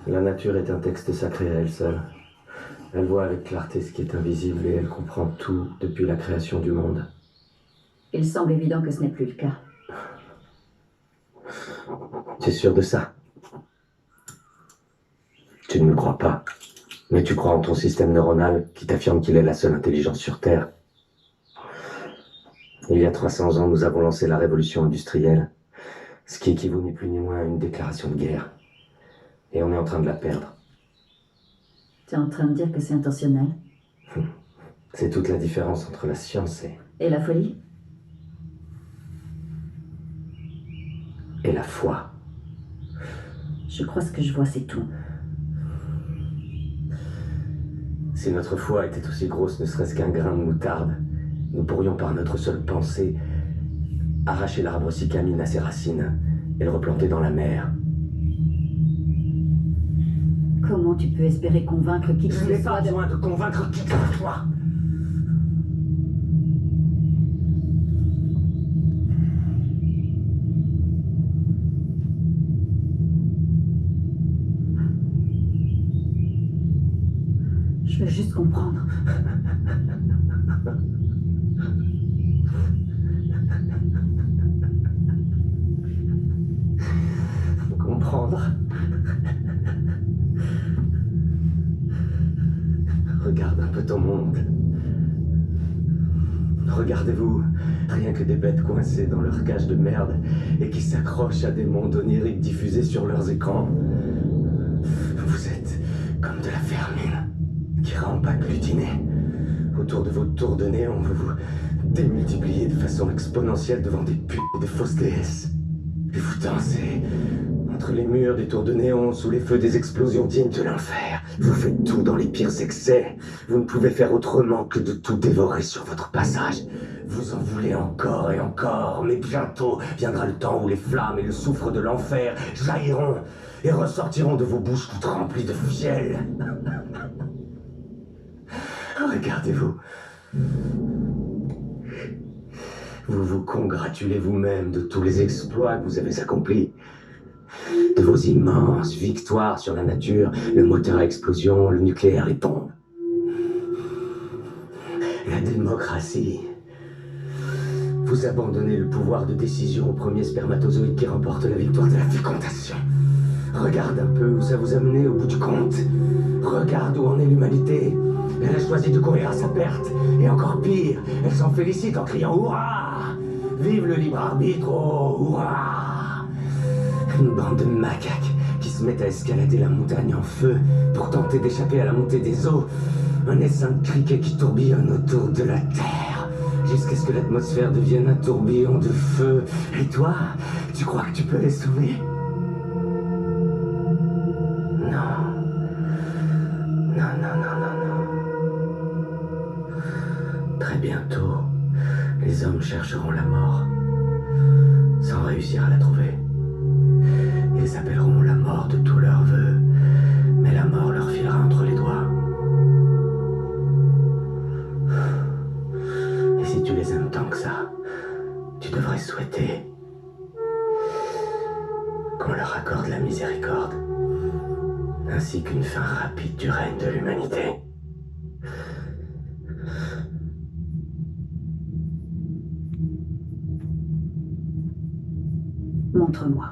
La nature est un texte sacré à elle seule. Elle voit avec clarté ce qui est invisible et elle comprend tout depuis la création du monde. Il semble évident que ce n'est plus le cas. Tu es sûr de ça? Tu ne me crois pas. Mais tu crois en ton système neuronal qui t'affirme qu'il est la seule intelligence sur Terre. Il y a 300 ans, nous avons lancé la révolution industrielle, ce qui équivaut ni plus ni moins à une déclaration de guerre. Et on est en train de la perdre. Tu es en train de dire que c'est intentionnel? C'est toute la différence entre la science Et la folie? et la foi. Je crois ce que je vois, c'est tout. Si notre foi était aussi grosse, ne serait-ce qu'un grain de moutarde, nous pourrions par notre seule pensée arracher l'arbre sicamine à ses racines et le replanter dans la mer. Comment tu peux espérer convaincre qui que Je ce n'ai soit pas besoin de convaincre qui que ce soit. Je veux juste comprendre. Comprendre. Regarde un peu ton monde. Regardez-vous, rien que des bêtes coincées dans leur cage de merde et qui s'accrochent à des mondes oniriques diffusés sur leurs écrans. Vous êtes comme de la vermine qui rampe agglutinée. Autour de vos tours de néon, vous vous démultipliez de façon exponentielle devant des putes et des fausses déesses. Et vous dansez entre les murs des tours de néon, sous les feux des explosions dignes de l'enfer. Vous faites tout dans les pires excès. Vous ne pouvez faire autrement que de tout dévorer sur votre passage. Vous en voulez encore et encore, mais bientôt viendra le temps où les flammes et le soufre de l'enfer jailliront et ressortiront de vos bouches toutes remplies de fiel. Regardez-vous. Vous vous congratulez vous-même de tous les exploits que vous avez accomplis. De vos immenses victoires sur la nature, le moteur à explosion, le nucléaire, les bombes. La démocratie. Vous abandonnez le pouvoir de décision au premier spermatozoïde qui remporte la victoire de la fécondation. Regarde un peu où ça vous a mené au bout du compte. Regarde où en est l'humanité. Elle a choisi de courir à sa perte. Et encore pire, elle s'en félicite en criant « Hurrah ! Vive le libre arbitre, oh, hurrah !» Une bande de macaques qui se mettent à escalader la montagne en feu pour tenter d'échapper à la montée des eaux. Un essaim de criquets qui tourbillonne autour de la Terre, jusqu'à ce que l'atmosphère devienne un tourbillon de feu. Et toi, tu crois que tu peux les sauver? Non. Non, non, non, non, non. Très bientôt, les hommes chercheront la mort, sans réussir à la trouver. Ils appelleront la mort de tous leurs vœux, mais la mort leur filera entre les doigts. Et si tu les aimes tant que ça, tu devrais souhaiter qu'on leur accorde la miséricorde, ainsi qu'une fin rapide du règne de l'humanité. Montre-moi.